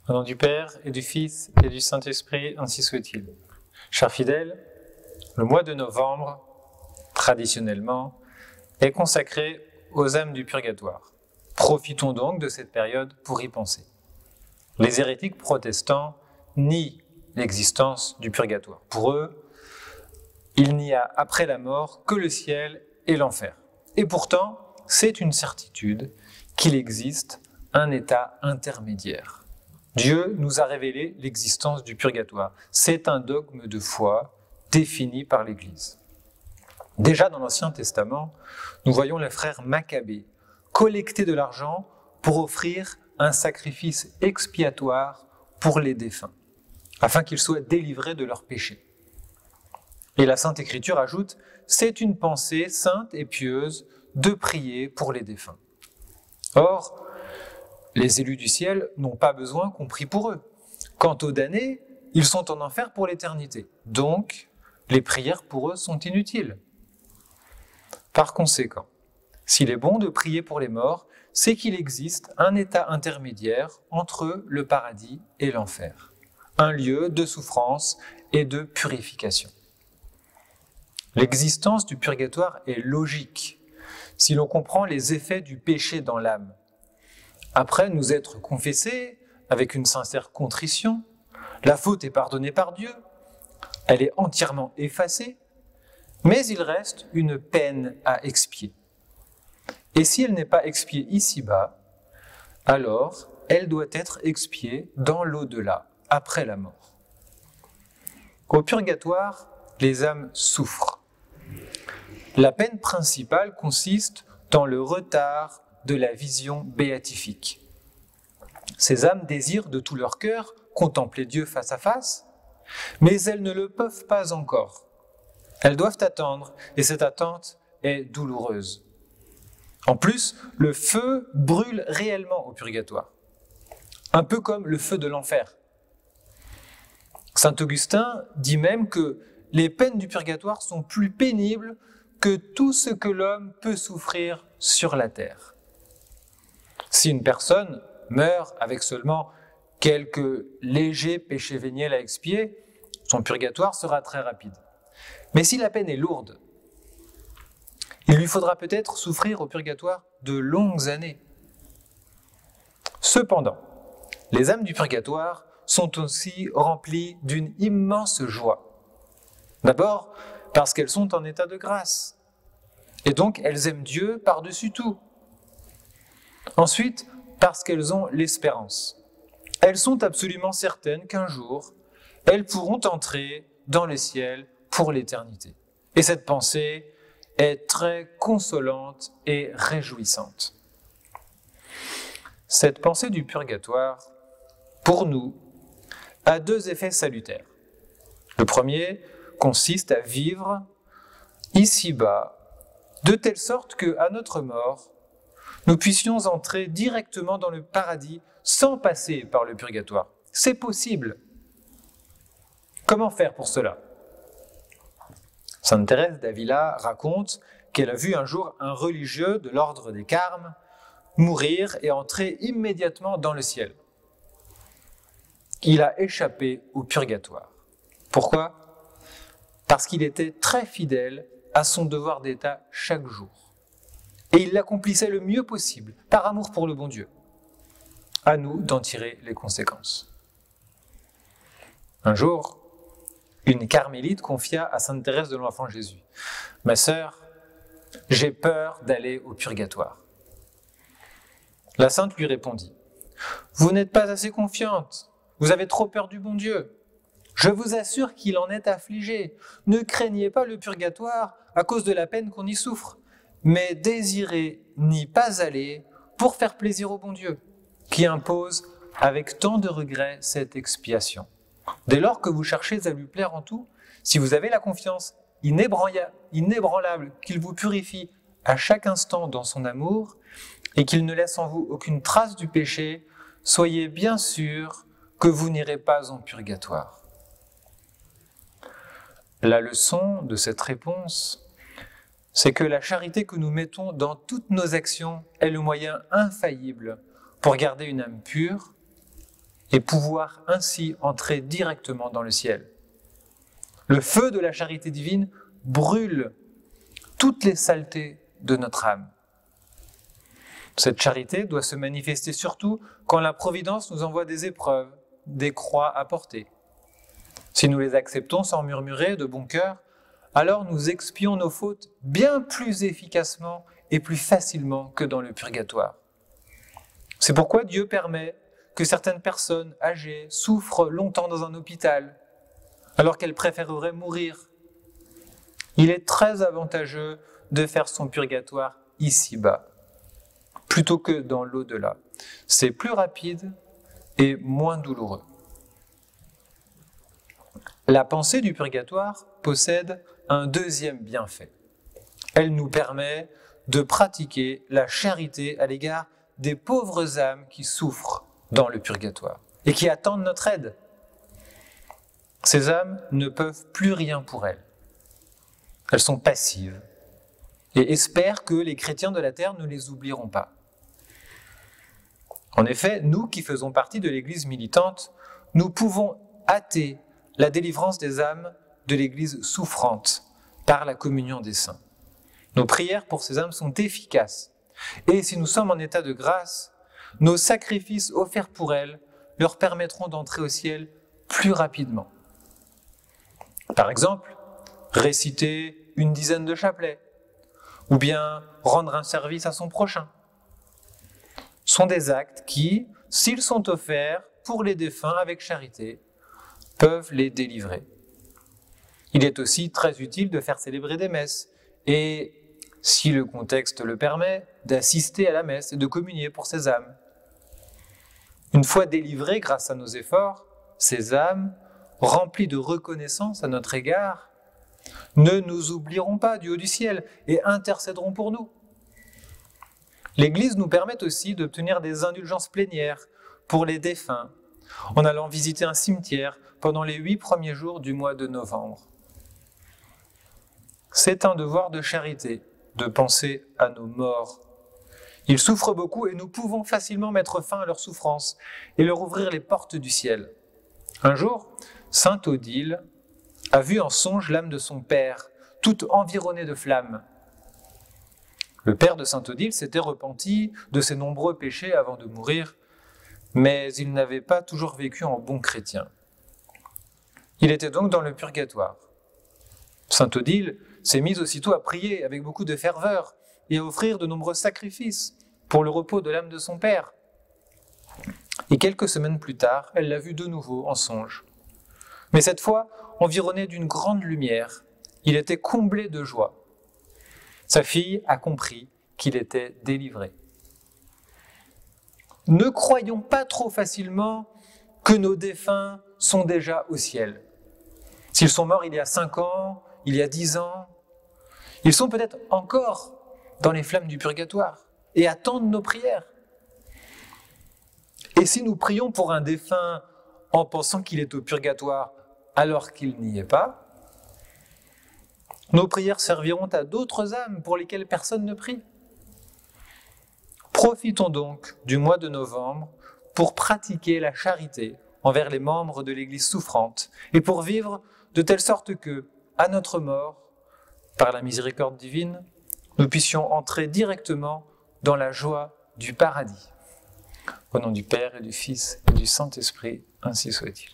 Au nom du Père et du Fils et du Saint-Esprit, ainsi soit-il. Chers fidèles, le mois de novembre, traditionnellement, est consacré aux âmes du purgatoire. Profitons donc de cette période pour y penser. Les hérétiques protestants nient l'existence du purgatoire. Pour eux, il n'y a après la mort que le ciel et l'enfer. Et pourtant, c'est une certitude qu'il existe un état intermédiaire. Dieu nous a révélé l'existence du purgatoire. C'est un dogme de foi défini par l'Église. Déjà dans l'Ancien Testament, nous voyons les frères Maccabées collecter de l'argent pour offrir un sacrifice expiatoire pour les défunts, afin qu'ils soient délivrés de leurs péchés. Et la Sainte Écriture ajoute, c'est une pensée sainte et pieuse de prier pour les défunts. Or, les élus du ciel n'ont pas besoin qu'on prie pour eux. Quant aux damnés, ils sont en enfer pour l'éternité. Donc, les prières pour eux sont inutiles. Par conséquent, s'il est bon de prier pour les morts, c'est qu'il existe un état intermédiaire entre le paradis et l'enfer, un lieu de souffrance et de purification. L'existence du purgatoire est logique si l'on comprend les effets du péché dans l'âme. Après nous être confessés avec une sincère contrition, la faute est pardonnée par Dieu, elle est entièrement effacée, mais il reste une peine à expier. Et si elle n'est pas expiée ici-bas, alors elle doit être expiée dans l'au-delà, après la mort. Au purgatoire, les âmes souffrent. La peine principale consiste dans le retard de la vision béatifique. Ces âmes désirent de tout leur cœur contempler Dieu face à face, mais elles ne le peuvent pas encore. Elles doivent attendre, et cette attente est douloureuse. En plus, le feu brûle réellement au purgatoire, un peu comme le feu de l'enfer. Saint Augustin dit même que les peines du purgatoire sont plus pénibles que tout ce que l'homme peut souffrir sur la terre. Si une personne meurt avec seulement quelques légers péchés véniels à expier, son purgatoire sera très rapide. Mais si la peine est lourde, il lui faudra peut-être souffrir au purgatoire de longues années. Cependant, les âmes du purgatoire sont aussi remplies d'une immense joie. D'abord, parce qu'elles sont en état de grâce, et donc elles aiment Dieu par-dessus tout. Ensuite, parce qu'elles ont l'espérance. Elles sont absolument certaines qu'un jour, elles pourront entrer dans le ciel pour l'éternité. Et cette pensée est très consolante et réjouissante. Cette pensée du purgatoire, pour nous, a deux effets salutaires. Le premier consiste à vivre ici-bas de telle sorte qu'à notre mort, nous puissions entrer directement dans le paradis sans passer par le purgatoire. C'est possible. Comment faire pour cela ? Sainte Thérèse d'Avila raconte qu'elle a vu un jour un religieux de l'ordre des Carmes mourir et entrer immédiatement dans le ciel. Il a échappé au purgatoire. Pourquoi ? Parce qu'il était très fidèle à son devoir d'état chaque jour. Et il l'accomplissait le mieux possible, par amour pour le bon Dieu. À nous d'en tirer les conséquences. Un jour, une carmélite confia à Sainte Thérèse de l'Enfant Jésus, « Ma sœur, j'ai peur d'aller au purgatoire. » La sainte lui répondit, « Vous n'êtes pas assez confiante, vous avez trop peur du bon Dieu. Je vous assure qu'il en est affligé. Ne craignez pas le purgatoire à cause de la peine qu'on y souffre, mais désirez n'y pas aller pour faire plaisir au bon Dieu, qui impose avec tant de regret cette expiation. Dès lors que vous cherchez à lui plaire en tout, si vous avez la confiance inébranlable qu'il vous purifie à chaque instant dans son amour et qu'il ne laisse en vous aucune trace du péché, soyez bien sûr que vous n'irez pas en purgatoire. » La leçon de cette réponse, c'est que la charité que nous mettons dans toutes nos actions est le moyen infaillible pour garder une âme pure et pouvoir ainsi entrer directement dans le ciel. Le feu de la charité divine brûle toutes les saletés de notre âme. Cette charité doit se manifester surtout quand la Providence nous envoie des épreuves, des croix à porter. Si nous les acceptons sans murmurer de bon cœur, alors nous expions nos fautes bien plus efficacement et plus facilement que dans le purgatoire. C'est pourquoi Dieu permet que certaines personnes âgées souffrent longtemps dans un hôpital, alors qu'elles préféreraient mourir. Il est très avantageux de faire son purgatoire ici-bas, plutôt que dans l'au-delà. C'est plus rapide et moins douloureux. La pensée du purgatoire possède un deuxième bienfait. Elle nous permet de pratiquer la charité à l'égard des pauvres âmes qui souffrent dans le purgatoire et qui attendent notre aide. Ces âmes ne peuvent plus rien pour elles. Elles sont passives et espèrent que les chrétiens de la terre ne les oublieront pas. En effet, nous qui faisons partie de l'Église militante, nous pouvons hâter la délivrance des âmes de l'Église souffrante par la communion des saints. Nos prières pour ces âmes sont efficaces. Et si nous sommes en état de grâce, nos sacrifices offerts pour elles leur permettront d'entrer au ciel plus rapidement. Par exemple, réciter une dizaine de chapelets, ou bien rendre un service à son prochain, sont des actes qui, s'ils sont offerts pour les défunts avec charité, peuvent les délivrer. Il est aussi très utile de faire célébrer des messes et, si le contexte le permet, d'assister à la messe et de communier pour ces âmes. Une fois délivrées grâce à nos efforts, ces âmes, remplies de reconnaissance à notre égard, ne nous oublieront pas du haut du ciel et intercéderont pour nous. L'Église nous permet aussi d'obtenir des indulgences plénières pour les défunts, en allant visiter un cimetière pendant les 8 premiers jours du mois de novembre. C'est un devoir de charité de penser à nos morts. Ils souffrent beaucoup et nous pouvons facilement mettre fin à leur souffrance et leur ouvrir les portes du ciel. Un jour, sainte Odile a vu en songe l'âme de son père, toute environnée de flammes. Le père de sainte Odile s'était repenti de ses nombreux péchés avant de mourir, mais il n'avait pas toujours vécu en bon chrétien. Il était donc dans le purgatoire. Sainte Odile s'est mise aussitôt à prier avec beaucoup de ferveur et à offrir de nombreux sacrifices pour le repos de l'âme de son père. Et quelques semaines plus tard, elle l'a vu de nouveau en songe. Mais cette fois, environné d'une grande lumière, il était comblé de joie. Sa fille a compris qu'il était délivré. Ne croyons pas trop facilement que nos défunts sont déjà au ciel. S'ils sont morts il y a 5 ans, il y a 10 ans, ils sont peut-être encore dans les flammes du purgatoire et attendent nos prières. Et si nous prions pour un défunt en pensant qu'il est au purgatoire alors qu'il n'y est pas, nos prières serviront à d'autres âmes pour lesquelles personne ne prie. Profitons donc du mois de novembre pour pratiquer la charité envers les membres de l'Église souffrante et pour vivre de telle sorte que, à notre mort, par la miséricorde divine, nous puissions entrer directement dans la joie du paradis. Au nom du Père et du Fils et du Saint-Esprit, ainsi soit-il.